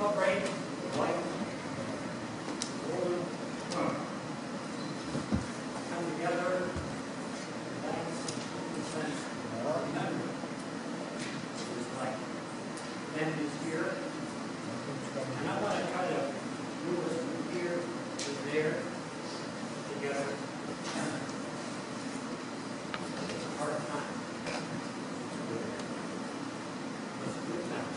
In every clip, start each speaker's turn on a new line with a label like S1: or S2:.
S1: celebrate the life of Roland come together, thanks and sense remember his life. Then his year. And I want to try to move us from here to there together. It's a hard time. It's a good time.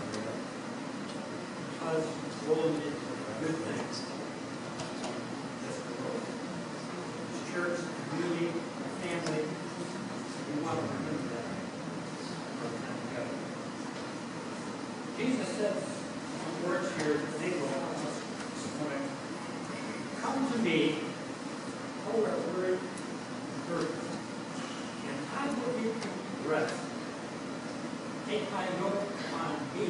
S1: Because Roland did good things. Just the Lord. His church, community, family, we want to remember that. Together. Jesus said some words here that they will help us this morning. Come to me, all are weary and burdened, and I will give you rest. Take my yoke on me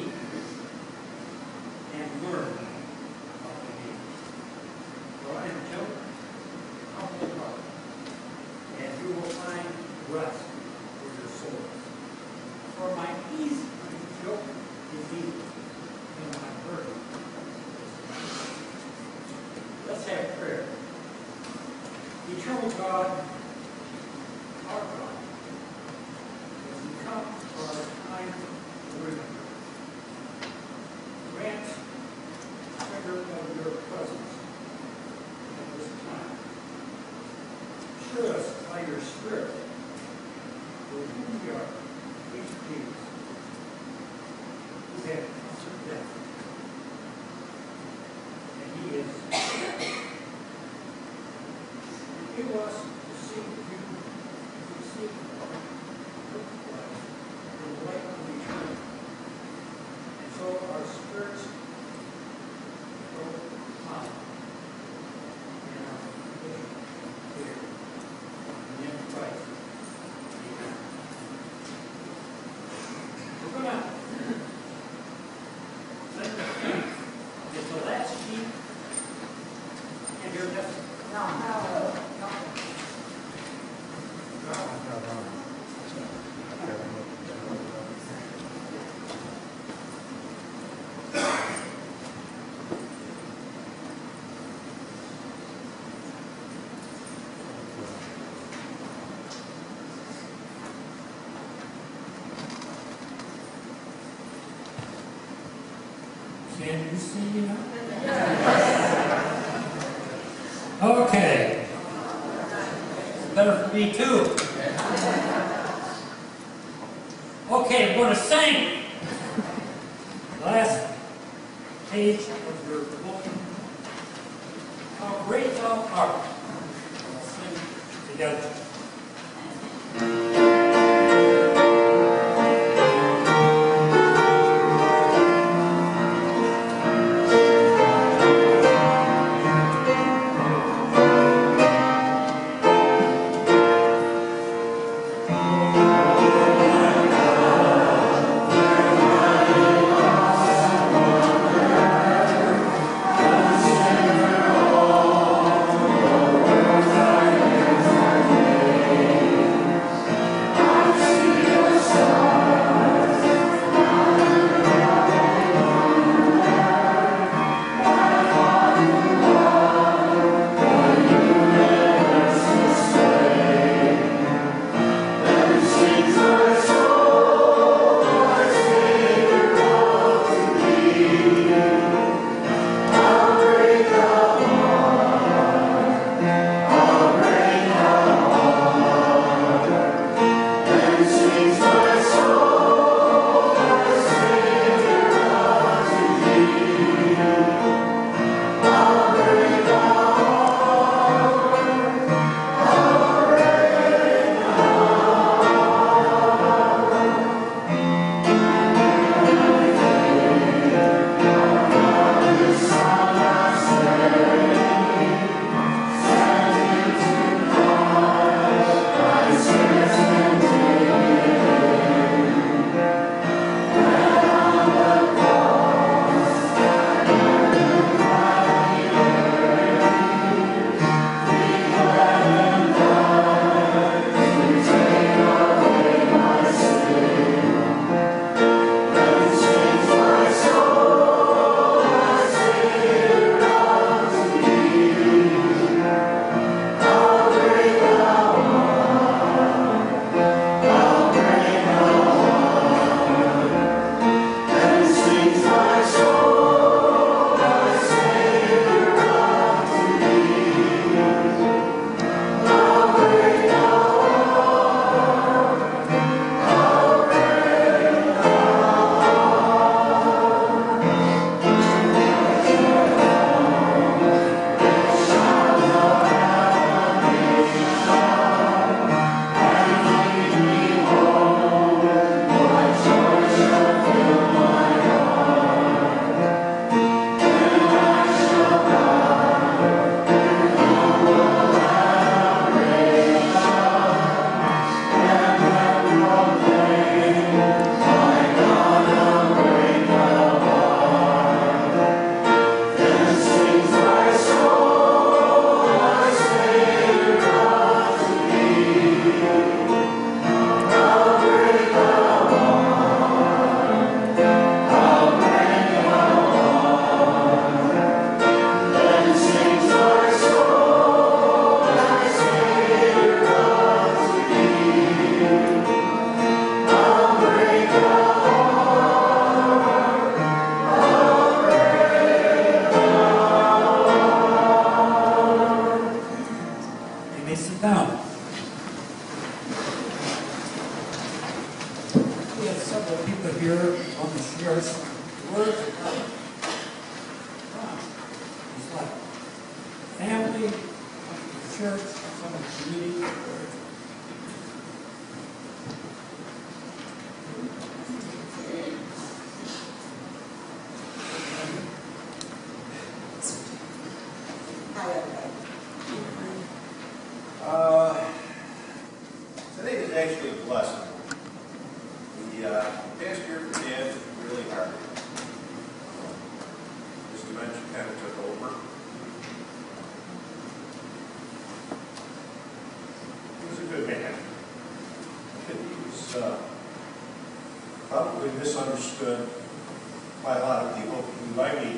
S1: and learn of me. For I am gentle, humble in heart, and you will find rest for your souls. For my yoke is easy, and my burden is light. Let's have prayer. Eternal God, our God, as we come for our time to remember, grant a treasure of your presence at this time. Show us by your Spirit for who we are, each of these who have conquered death. And he is give us to seek you, to seek our life, the light of eternity. And so our spirits go out and our vision clear. In the name of Christ. Amen. We're going to sing the sheep. It's the last sheep. And you're just no. Can you see now? Okay. Better for me too. Okay, I'm going to sing. Last page of your book. How great thou art. We'll sing together.
S2: Thank you.
S1: church, from the community.
S2: Hi, everybody.
S3: Today is actually a blessing. The past year for Dad was really hard. His dementia kind of took over. He was a good man. He was probably misunderstood by a lot of people, including by me.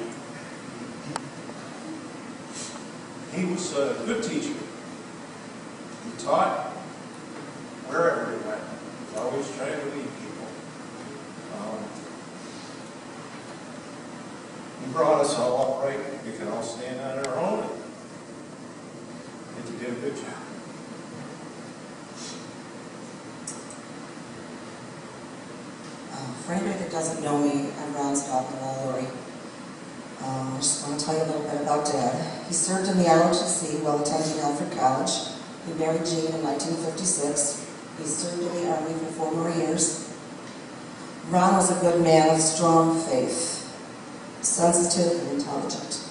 S3: He was a good teacher. He taught wherever he went. He was always trying to lead people. He brought us all upright. We could all stand on our own. And he did a good job.
S2: For anybody that doesn't know me, I'm Ron's daughter-in-law, Lori. I just want to tell you a little bit about Dad. He served in the ROTC while attending Alfred College. He married Jean in 1956. He served in the Army for 4 more years. Ron was a good man of strong faith, sensitive and intelligent,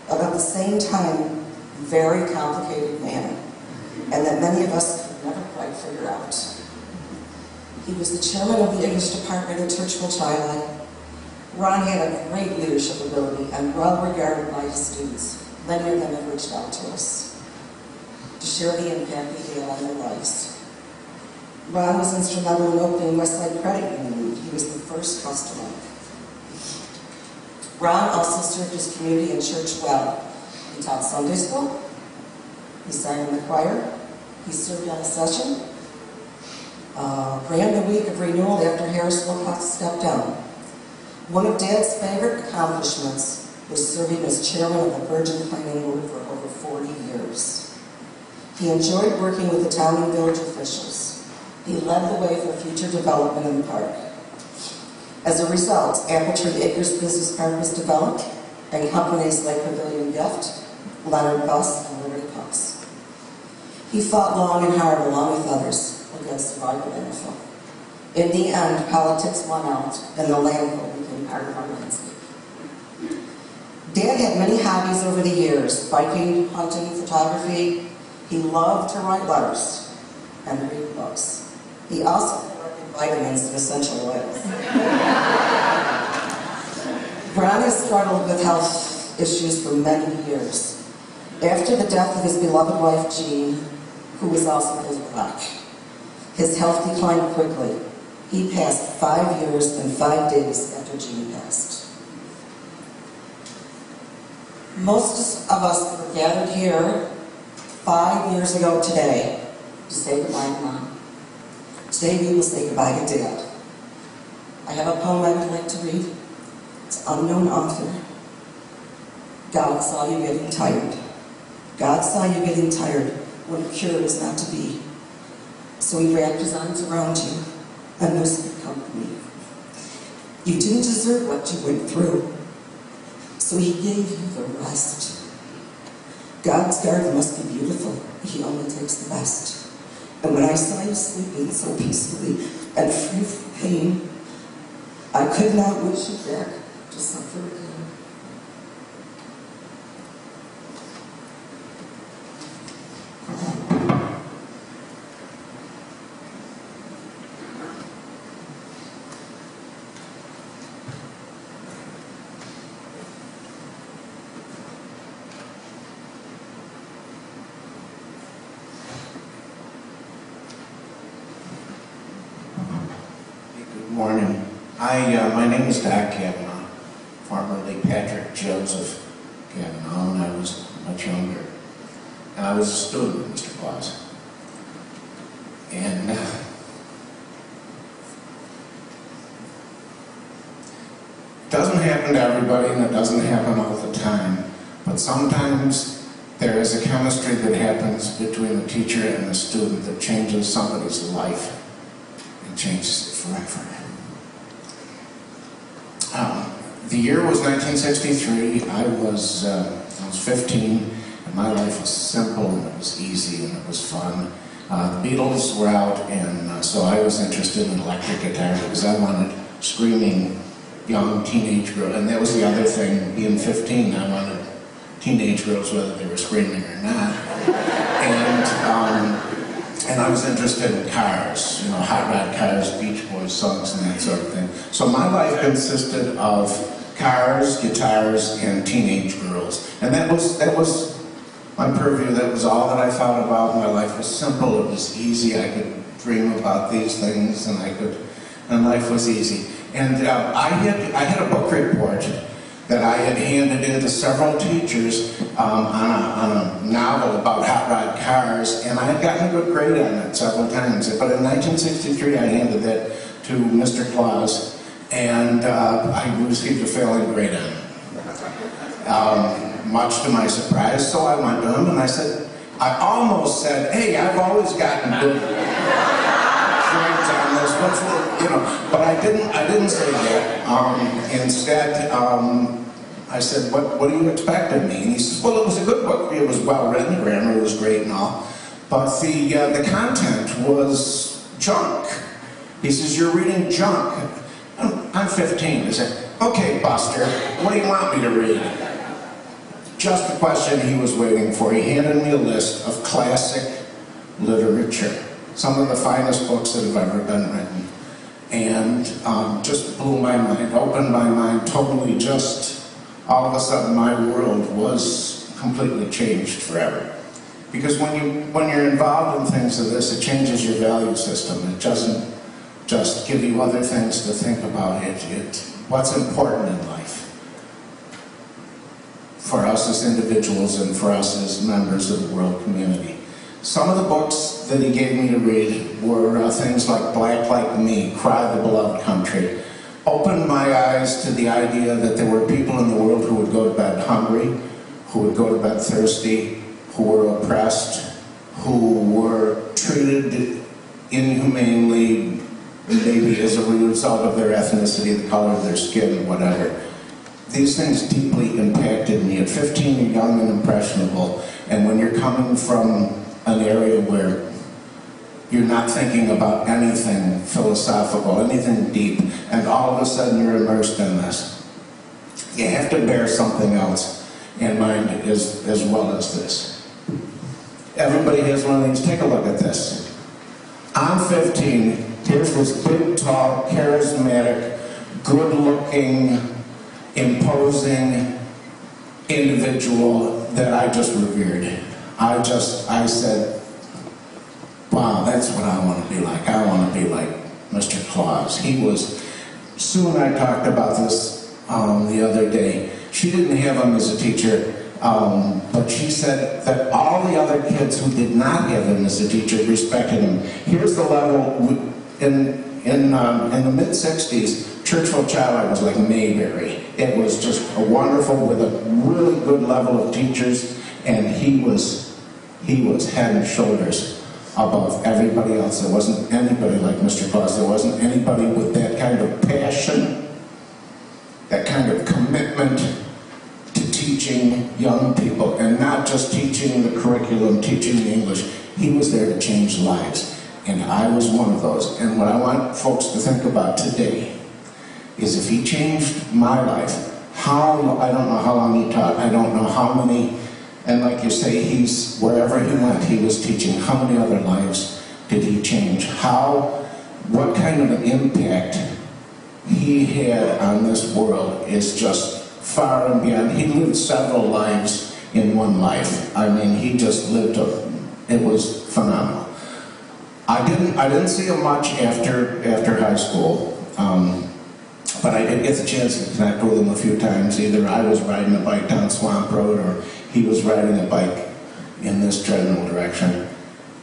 S2: but at the same time, very complicated man, and that many of us could never quite figure out. He was the chairman of the English department at Churchville Chi-Li. Ron had a great leadership ability and well regarded by his students. Many of them have reached out to us to share the impact he had on their lives. Ron was instrumental in opening Westside Credit Union. He was the first customer. Ron also served his community and church well. He taught Sunday school. He sang in the choir. He served on a session. Ran the week of renewal after Harris Wilcox stepped down. One of Dad's favorite accomplishments was serving as chairman of the Virgin Planning Board for over 40 years. He enjoyed working with the town and village officials. He led the way for future development in the park. As a result, Apple Tree Acres Business Park was developed, and companies like Pavilion Gift, Leonard Bus, and Liberty Pucks. He fought long and hard, along with others, against survival benefit. In the end, politics won out, and the land court became part of our landscape. Dad had many hobbies over the years: biking, hunting, photography. He loved to write letters and read books. He also collected vitamins and essential oils. Ron has struggled with health issues for many years. After the death of his beloved wife, Jean, who was also his rock, his health declined quickly. He passed 5 years and 5 days after Jean passed. Most of us were gathered here 5 years ago today to say goodbye to Mom. Today we will say goodbye to Dad. I have a poem I would like to read. It's unknown author. God saw you getting tired. God saw you getting tired when a cure was not to be. So he wrapped his arms around you and whispered company. You didn't deserve what you went through, so he gave you the rest. God's garden must be beautiful. He only takes the best. And when I saw you sleeping so peacefully and free from pain, I could not wish you back to suffer again.
S4: Good morning. My name is Doc Kavanaugh, formerly Patrick Joseph Kavanaugh when I was much younger. And I was a student of Mr. Claus. And it doesn't happen to everybody, and it doesn't happen all the time. But sometimes there is a chemistry that happens between the teacher and the student that changes somebody's life and changes it forever. The year was 1963. I was 15, and My life was simple, and it was easy, and it was fun. The Beatles were out, and so I was interested in electric guitar because I wanted screaming young teenage girls. And that was the other thing, being 15, I wanted teenage girls, whether they were screaming or not. And I was interested in cars, hot rod cars, Beach Boys songs, and that sort of thing. So my life consisted of cars, guitars, and teenage girls. And that was my purview. That was all that I thought about. My life was simple, it was easy. I could dream about these things, and life was easy. And I had a book report that I had handed in to several teachers on a novel about hot rod cars, and I had gotten a good grade on it several times. But in 1963, I handed that to Mr. Claus, and I received a failing grade on it, much to my surprise. So I went to him and I almost said, hey, I've always gotten good grades on this, but I didn't say that. Instead, I said, what do you expect of me? And he says, well, it was a good book. It was well written, the grammar was great and all, but the content was junk. He says, you're reading junk. I'm 15. I said, okay, Buster, what do you want me to read? Just the question he was waiting for. He handed me a list of classic literature, some of the finest books that have ever been written, and just blew my mind, opened my mind totally. Just all of a sudden my world was completely changed forever. Because when you're involved in things of this, it changes your value system. It doesn't just give you other things to think about. What's important in life for us as individuals and for us as members of the world community. Some of the books that he gave me to read were things like Black Like Me, Cry the Beloved Country. Opened my eyes to the idea that there were people in the world who would go to bed hungry, who would go to bed thirsty, who were oppressed, who were treated inhumanely, maybe as a result of their ethnicity, the color of their skin, whatever. These things deeply impacted me. At 15, you're young and impressionable, and when you're coming from an area where you're not thinking about anything philosophical, anything deep, and all of a sudden you're immersed in this, you have to bear something else in mind as well as this. Everybody has one of these. Take a look at this. I'm 15. Here's this big, tall, charismatic, good-looking, imposing individual that I just revered. I said, wow, that's what I want to be like. I want to be like Mr. Claus. Soon I talked about this the other day. She didn't have him as a teacher, but she said that all the other kids who did not have him as a teacher respected him. Here's the level. In the mid-60s, Churchville Chowder was like Mayberry. It was just a wonderful, with a really good level of teachers, and he was head and shoulders above everybody else. There wasn't anybody like Mr. Claus. There wasn't anybody with that kind of passion, that kind of commitment to teaching young people, and not just teaching the curriculum, teaching the English. He was there to change lives. And I was one of those. And what I want folks to think about today is, if he changed my life, I don't know how long he taught, I don't know how many, and like you say, wherever he went, he was teaching. How many other lives did he change? What kind of an impact he had on this world is just far and beyond. He lived several lives in one life. I mean, he just lived it was phenomenal. I didn't see him much after high school, but I did get the chance to connect with him a few times. Either I was riding a bike down Swamp Road, or he was riding a bike in this general direction.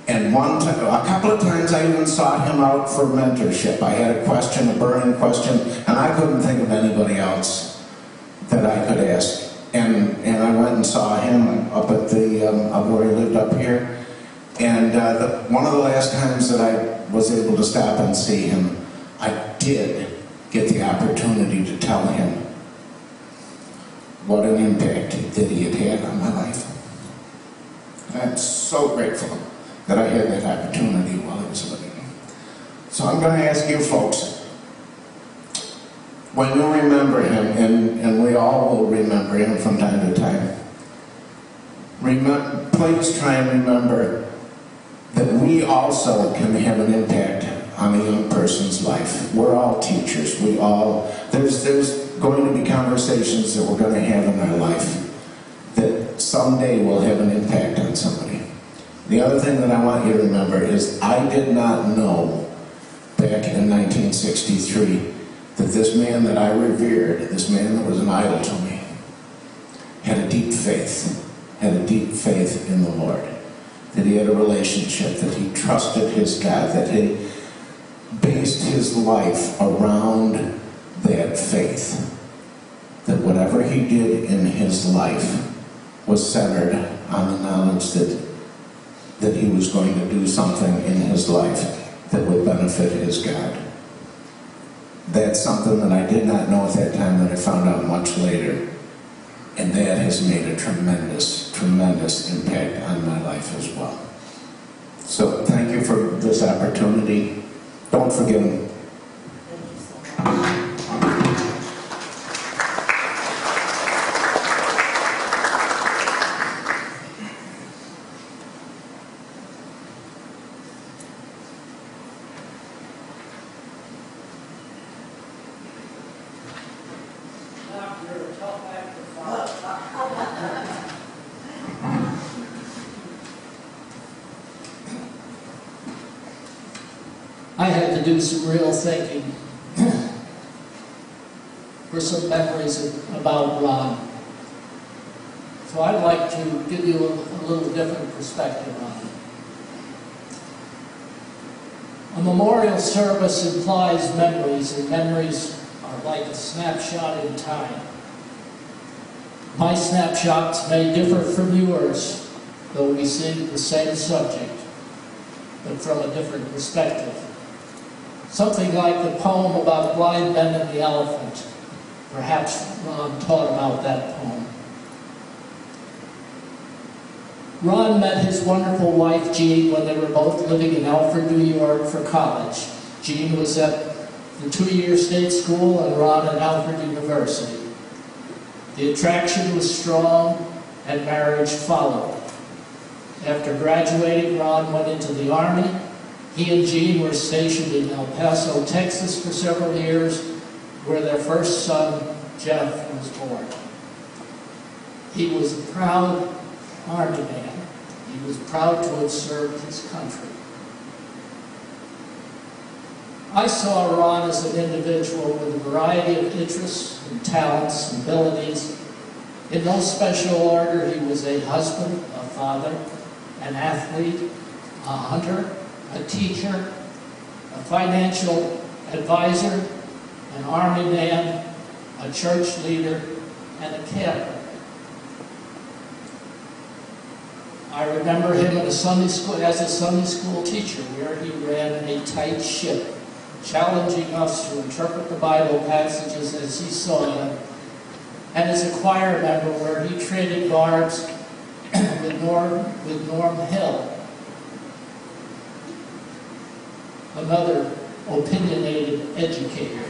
S4: And a couple of times I even sought him out for mentorship. I had a burning question, and I couldn't think of anybody else that I could ask. And I went and saw him up at where he lived up here. And one of the last times that I was able to stop and see him, I did get the opportunity to tell him what an impact that he had had on my life. I'm so grateful that I had that opportunity while he was living. So I'm going to ask you folks, when you remember him, and we all will remember him from time to time, please try and remember that we also can have an impact on a young person's life. We're all teachers. There's going to be conversations that we're going to have in our life that someday will have an impact on somebody. The other thing that I want you to remember is I did not know back in 1963 that this man that I revered, this man that was an idol to me, had a deep faith in the Lord, that he had a relationship, that he trusted his God, that he based his life around that faith, that whatever he did in his life was centered on the knowledge that he was going to do something in his life that would benefit his God. That's something that I did not know at that time, that I found out much later. And that has made a tremendous, tremendous impact on my life as well. So thank you for this opportunity. Don't forget him.
S5: I had to do some real thinking for some memories about Ron. So I'd like to give you a little different perspective on it. A memorial service implies memories, and memories are like a snapshot in time. My snapshots may differ from yours, though we see the same subject, but from a different perspective. Something like the poem about blind men and the elephant. Perhaps Ron taught about that poem. Ron met his wonderful wife, Jean, when they were both living in Alfred, New York for college. Jean was at the two-year state school and Ron at Alfred University. The attraction was strong and marriage followed. After graduating, Ron went into the Army. He and Jean were stationed in El Paso, Texas for several years, where their first son, Jeff, was born. He was a proud Army man. He was proud to have served his country. I saw Ron as an individual with a variety of interests and talents and abilities. In no special order, he was a husband, a father, an athlete, a hunter, a teacher, a financial advisor, an Army man, a church leader, and a camper. I remember him as a Sunday school teacher, where he ran a tight ship, challenging us to interpret the Bible passages as he saw them, and as a choir member where he traded barbs with Norm Hill, another opinionated educator.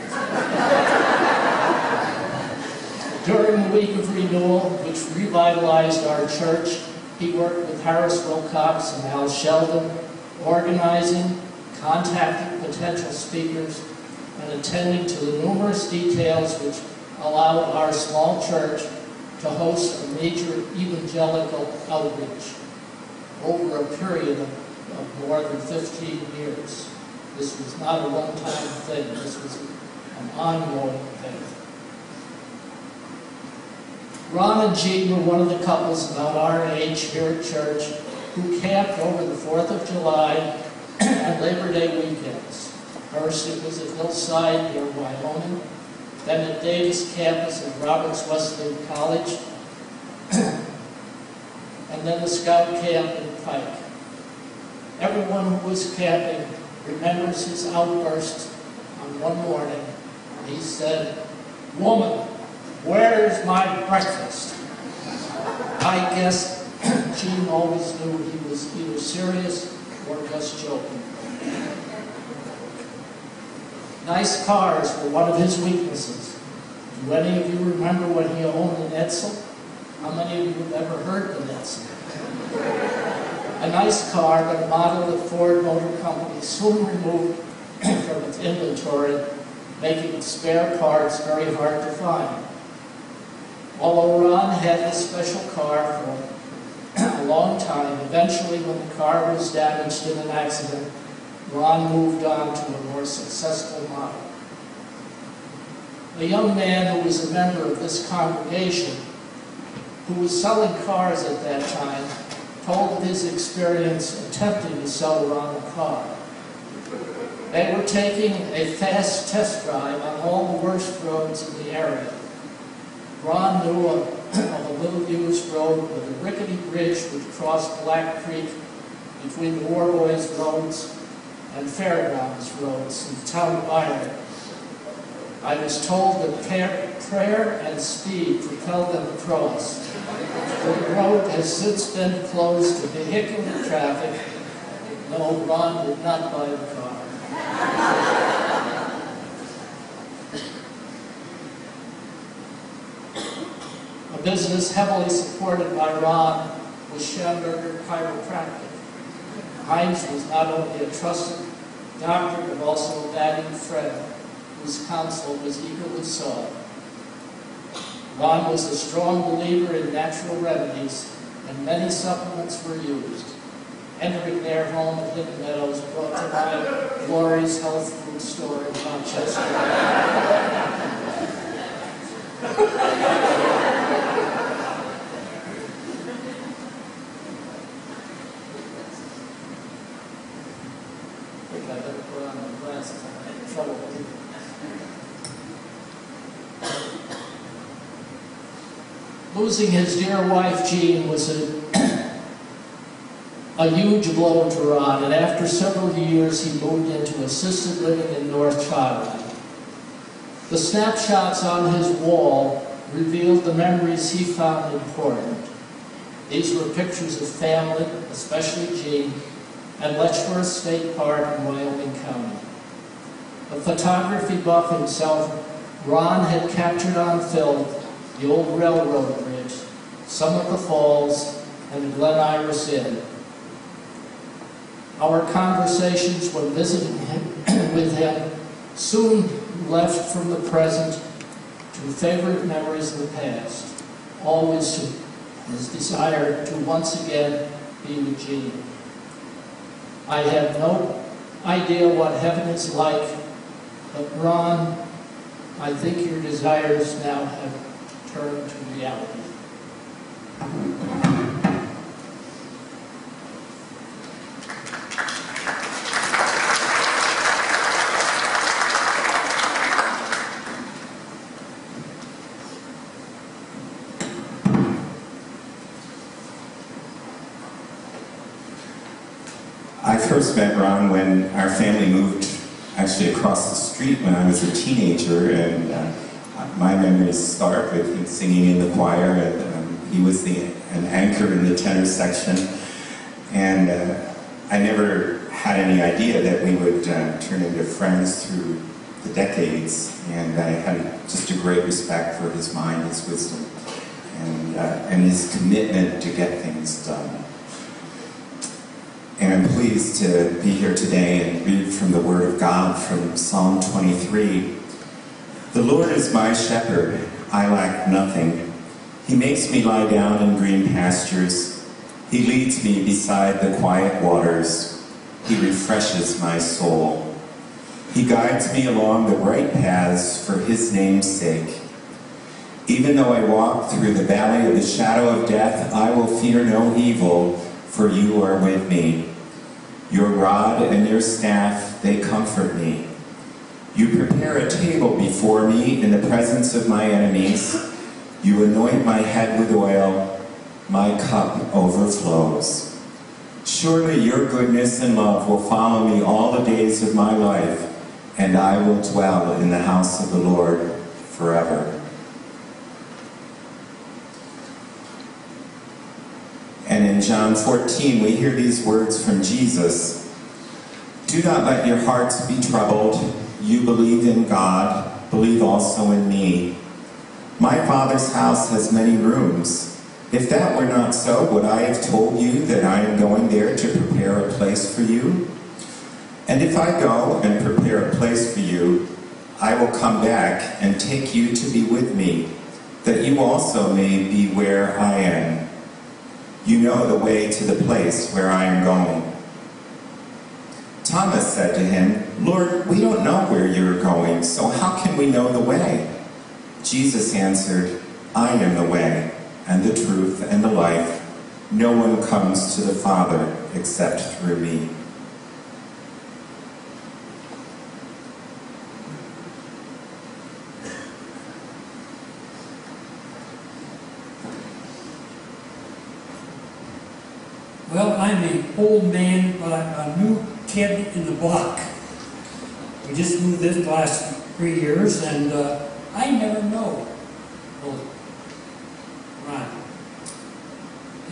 S5: During the week of renewal, which revitalized our church, he worked with Harris Wilcox and Al Sheldon, organizing, contacting potential speakers, and attending to the numerous details which allowed our small church to host a major evangelical outreach over a period of more than 15 years. This was not a one-time thing. This was an ongoing thing. Ron and Jean were one of the couples about our age here at church who camped over the 4th of July and Labor Day weekends. First it was at Hillside near Wyoming, then at Davis campus at Roberts Wesleyan College, and then the Scout camp in Pike. Everyone who was camping remembers his outburst on one morning. He said, "Woman, where's my breakfast?" I guess Gene always knew he was either serious or just joking. Nice cars were one of his weaknesses. Do any of you remember when he owned an Edsel? How many of you have ever heard of an Edsel? A nice car, but a model that Ford Motor Company soon removed from its inventory, making spare parts very hard to find. Although Ron had this special car for a long time, eventually when the car was damaged in an accident, Ron moved on to a more successful model. A young man who was a member of this congregation, who was selling cars at that time, told of his experience attempting to sell Ron a car. They were taking a fast test drive on all the worst roads in the area. Ron knew of a little used road with a rickety bridge which crossed Black Creek between the War Boys Roads and Fairgrounds Roads in the town of Byron. I was told that prayer and speed propelled them across. The road has since been closed to vehicular traffic. No, Ron did not buy the car. A business heavily supported by Ron was Schamberger Chiropractic. Heinz was not only a trusted doctor, but also a valued friend, whose counsel was eagerly sought. Ron was a strong believer in natural remedies, and many supplements were used. Entering their home at Hidden Meadows brought to mind Glory's Health Food Store in Rochester. I think I better put on my glasses. I'm having trouble with it. Losing his dear wife, Jean, was a huge blow to Ron, and after several years, he moved into assisted living in North Child. The snapshots on his wall revealed the memories he found important. These were pictures of family, especially Jean, at Letchworth State Park in Wyoming County. A photography buff himself, Ron had captured on film the old railroad bridge, some of the falls, and the Glen Iris Inn. Our conversations when visiting with him soon left from the present to favorite memories of the past, always to his desire to once again be with Jean. I have no idea what heaven is like, but Ron, I think your desires now have turned to reality.
S6: I first met Ron when our family moved actually across the street when I was a teenager, and my memories start with him singing in the choir, and he was an anchor in the tenor section, and I never had any idea that we would turn into friends through the decades, and I had just a great respect for his mind, his wisdom, and his commitment to get things done. And I'm pleased to be here today and read from the Word of God from Psalm 23. The Lord is my shepherd, I lack nothing. He makes me lie down in green pastures. He leads me beside the quiet waters. He refreshes my soul. He guides me along the right paths for His name's sake. Even though I walk through the valley of the shadow of death, I will fear no evil, for you are with me. Your rod and your staff, they comfort me. You prepare a table before me in the presence of my enemies. You anoint my head with oil. My cup overflows. Surely your goodness and love will follow me all the days of my life, and I will dwell in the house of the Lord forever. And in John 14, we hear these words from Jesus. Do not let your hearts be troubled. You believe in God, believe also in me. My Father's house has many rooms. If that were not so, would I have told you that I am going there to prepare a place for you? And if I go and prepare a place for you, I will come back and take you to be with me, that you also may be where I am. You know the way to the place where I am going. Thomas said to him, Lord, we don't know where you're going, so how can we know the way? Jesus answered, I am the way, and the truth, and the life. No one comes to the Father except through me.
S1: Well, I'm an old man, but I'm a new kid in the block. We just moved this last 3 years, and I never know Ron.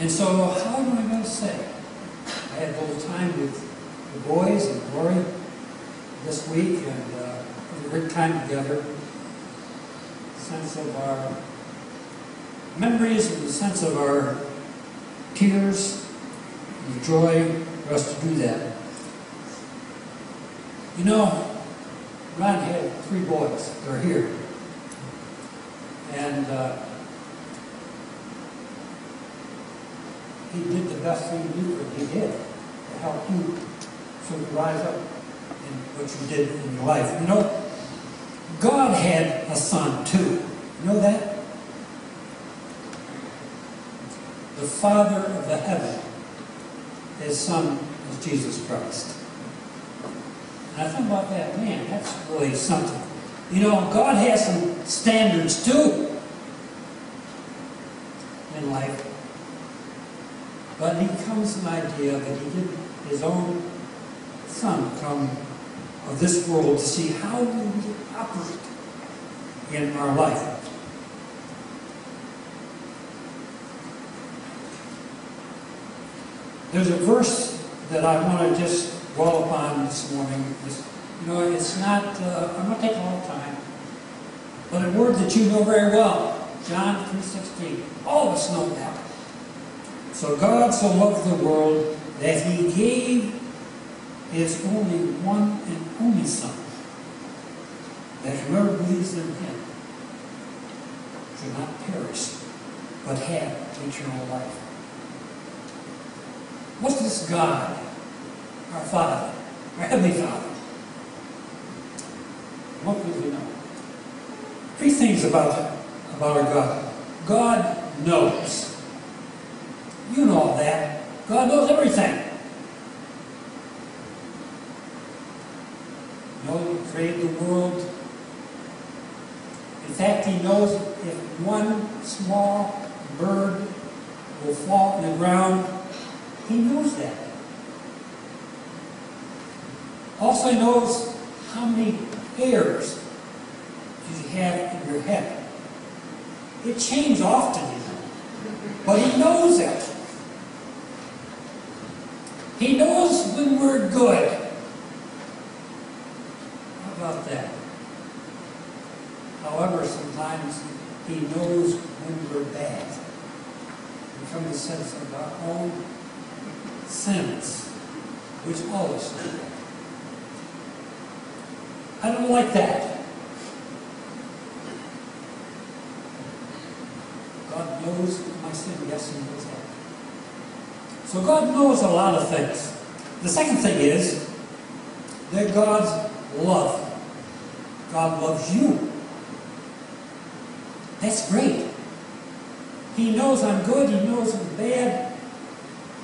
S1: And so, how am I going to say? I had a little time with the boys and Lori this week, and had a great time together. Sense of our memories and the sense of our tears. The joy for us to do that. You know, Ron had 3 boys. They're here. And he did the best thing he did to help you sort of rise up in what you did in your life. You know, God had a son too. You know that? The Father of the heaven. His son is Jesus Christ. And I think about that, man, that's really something. You know, God has some standards too in life. But he comes to an idea that he did his own son come of this world to see how do we operate in our life. There's a verse that I want to just dwell upon this morning. You know, it's not, I'm not taking a long time, but a word that you know very well, John 3:16. All of us know that. So God so loved the world that he gave his only one and only Son, that whoever believes in him should not perish, but have eternal life. What's this God, our Father, our Heavenly Father? What do we know? 3 things about our God. God knows. You know all that. God knows everything. You know, he created the world. In fact, he knows if one small bird will fall on the ground. He knows that. Also, he knows how many hairs you have in your head. It changes often, you know, but he knows it. He knows when we're good. How about that? However, sometimes he knows when we're bad. From the sense of our own sins, which all of us do. I don't like that. God knows my sin. Yes, he knows that. So God knows a lot of things. The second thing is that God's love. God loves you. That's great. He knows I'm good, he knows I'm bad,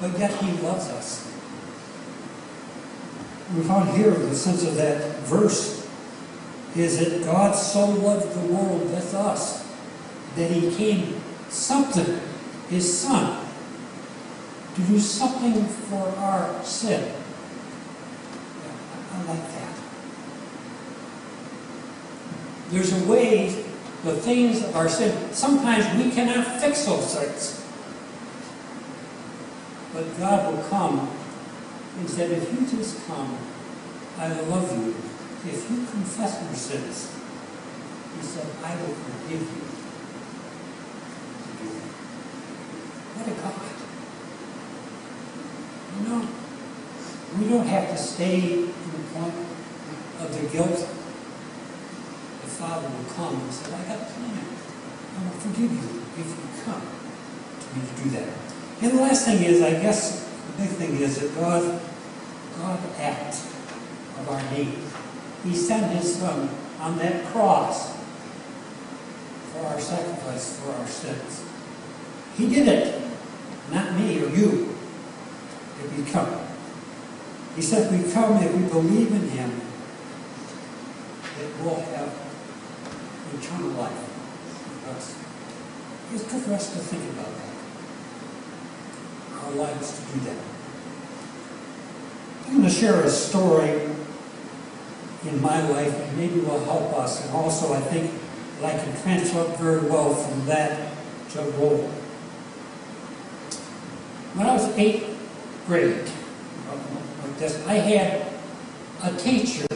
S1: but yet he loves us. We found here the sense of that verse is that God so loved the world with us that he came something, his Son, to do something for our sin. I like that. There's a way, the things of our sin, sometimes we cannot fix those things. But God will come and said, if you just come, I love you. If you confess your sins, he said, I will forgive you. What a God. You know, we don't have to stay in the point of the guilt. The Father will come and say, I got a plan. I will forgive you if you come to me to do that. And the last thing is, I guess, the big thing is that God acts of our need. He sent his Son on that cross for our sacrifice, for our sins. He did it, not me or you, if we come. He said if we come, if we believe in him, it will have eternal life for us. It's good for us to think about that. Our lives to do that. I'm going to share a story in my life that maybe will help us, and also I think that I can transfer very well from that to Roland. When I was 8th grade, like this, I had a teacher,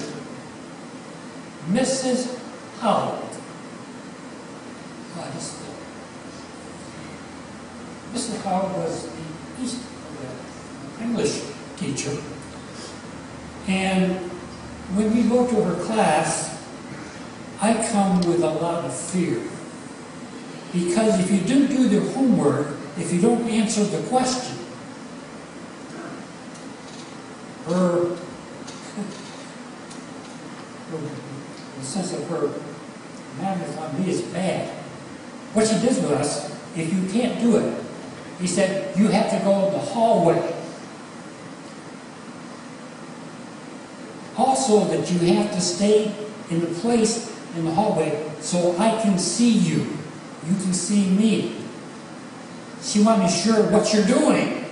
S1: Mrs. Howard. Mrs. Howard was the English teacher, and when we go to her class, I come with a lot of fear. Because if you don't do the homework, if you don't answer the question, the sense of her madness on me is bad. What she does with us, if you can't do it, he said, you have to go in the hallway. Also, that you have to stay in the place in the hallway so I can see you. You can see me. She wants to be sure what you're doing.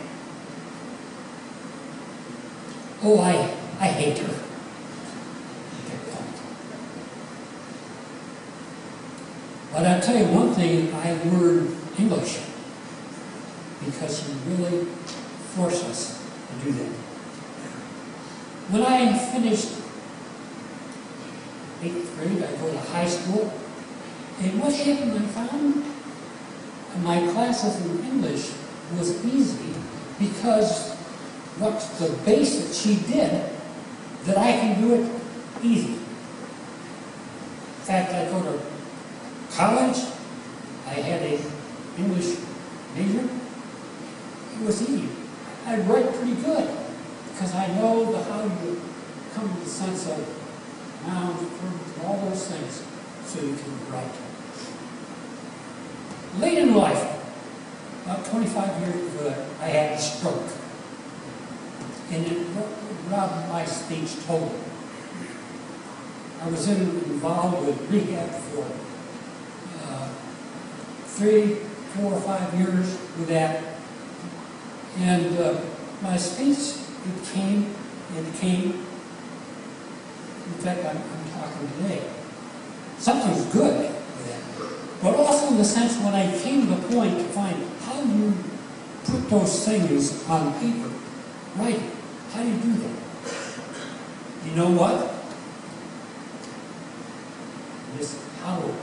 S1: Oh, I hate her. But I'll tell you one thing, I learned English because she really forced us to do that. When I finished 8th grade, I go to high school, and what happened, I found my classes in English was easy because what's the base that she did, that I can do it easy. In fact, I go to college, I had an English major. It was easy. I write pretty good because I know how you come to the sense of nouns, verbs, and all those things so you can write. Late in life, about 25 years before that, I had a stroke. And it robbed my speech totally. I was involved with rehab for 3, 4, 5 years with that. And my speech, it came. In fact, I'm talking today. Something's good with that. But also in the sense when I came to the point to find how you put those things on paper, writing, how do you do that? You know what? Miss Howard.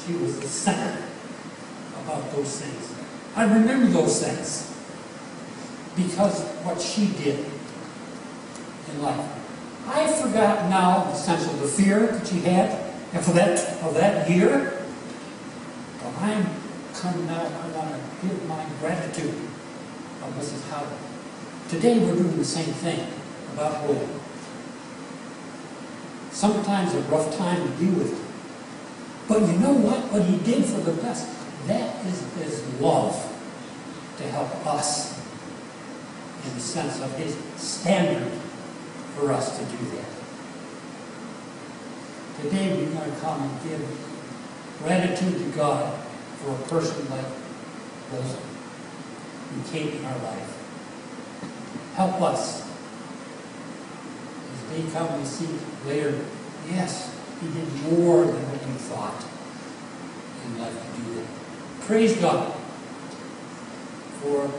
S1: She was the center about those things. I remember those things because what she did in life. I forgot now the sense of the fear that she had, and for that year. But I'm coming out. I want to give my gratitude of Mrs. Howard. Today we're doing the same thing about Roland. Sometimes a rough time to deal with it. But you know what? What he did for the best, that is his love to help us in the sense of his standard for us to do that. Today we're going to come and give gratitude to God for a person like Roland who came in our life. Help us. As they come and see later, yes, he did more than what we thought in life to do that. Praise God. for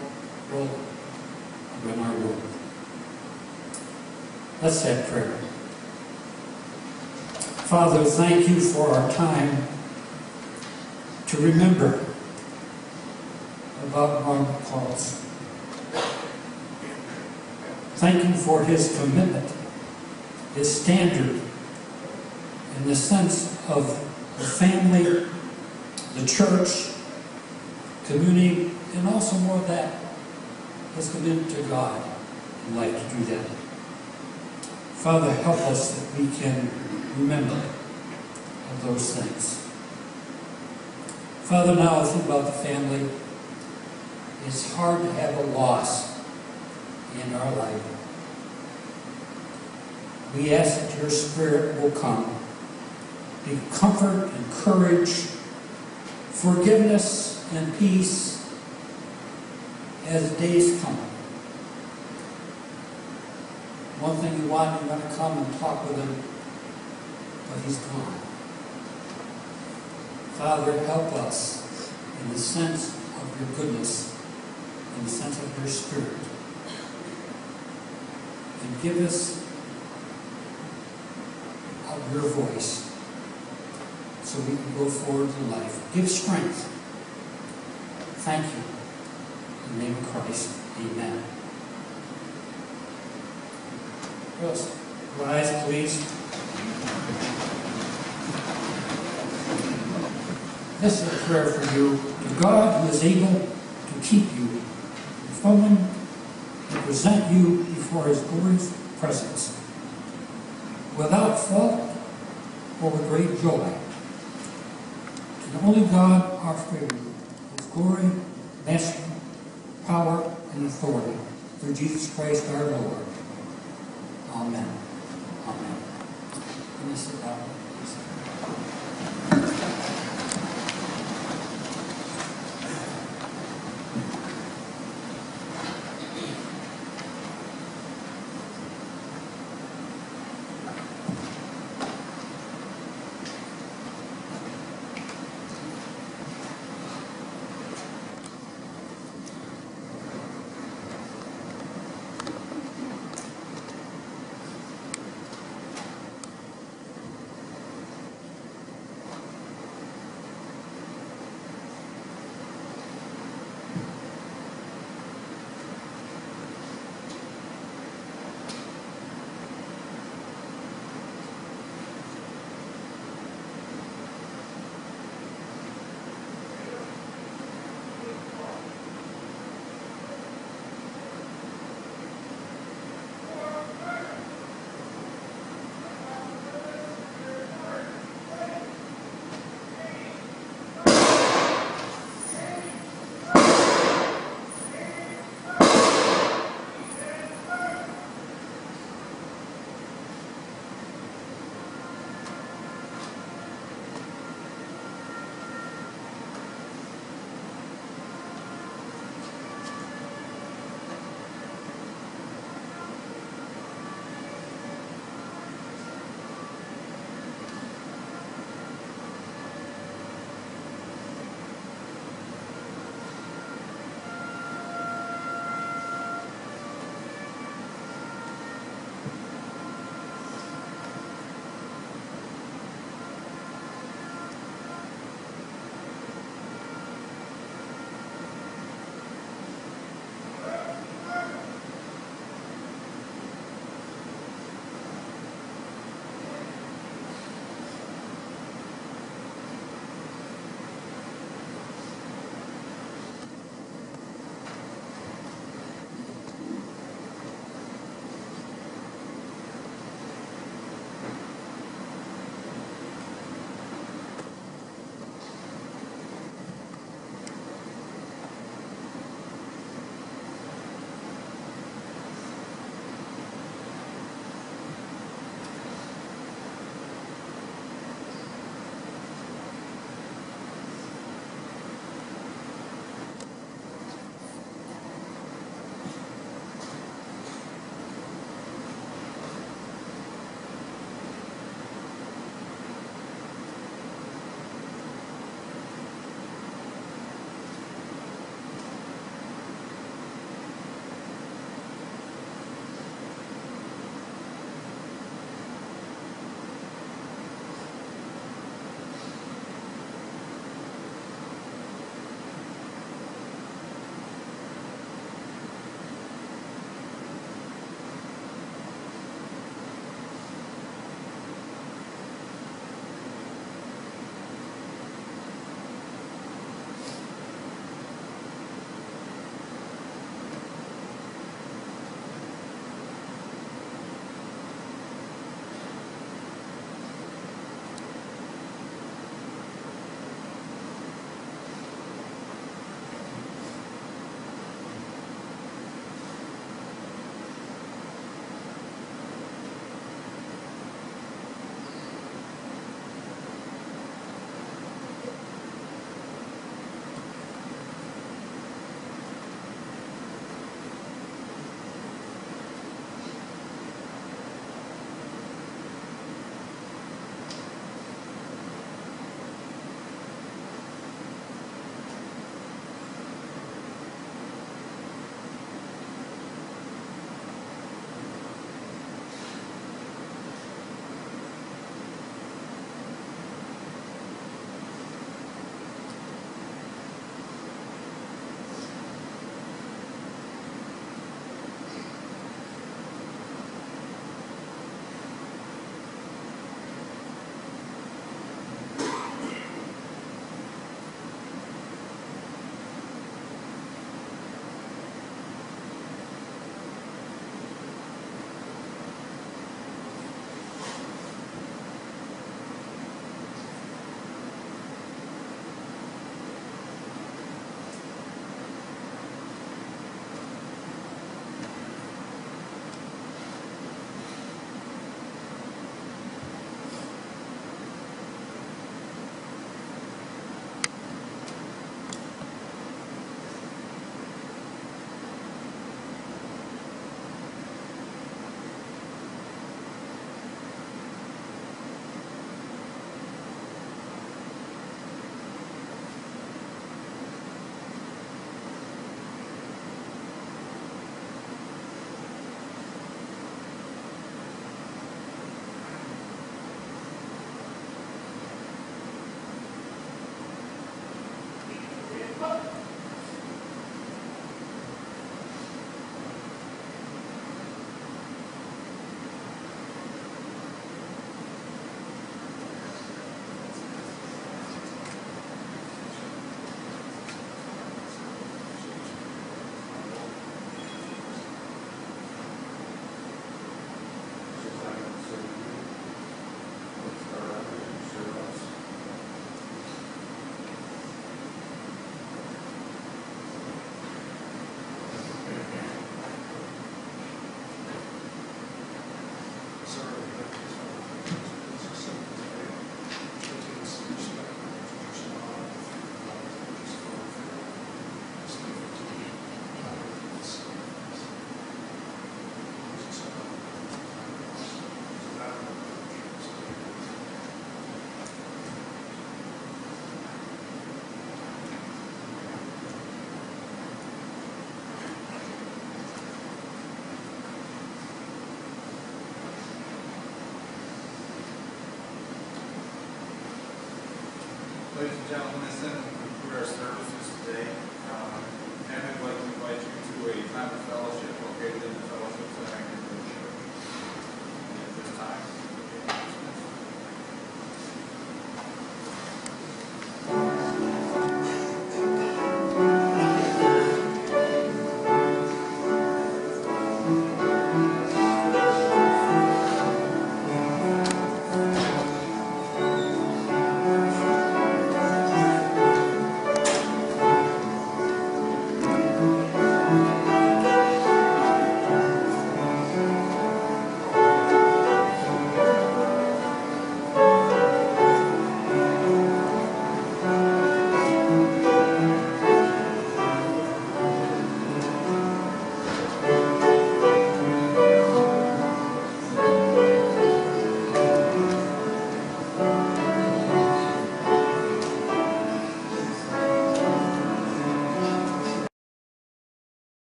S1: Roland in our room. Let's have prayer. Father, thank you for our time to remember about Claus. Thank you for his commitment, his standard, in the sense of the family, the church, community, and also more of that, his commitment to God and life to do that. Father, help us that we can remember of those things. Father, now I think about the family. It's hard to have a loss in our life. We ask that your Spirit will come, give comfort and courage, forgiveness and peace as days come. One thing you want to come and talk with him, but he's gone. Father, help us in the sense of your goodness, in the sense of your Spirit. And give us of your voice so we can go forward in life. Give strength. Thank you. In the name of Christ, amen. Girls, rise, please. This is a prayer for you. To God who is able to keep you from him and present you before his glorious presence, without fault or with great joy. To the only God, our Savior, his glory, majesty, power, and authority, through Jesus Christ our Lord. Amen. Amen. Let me sit down.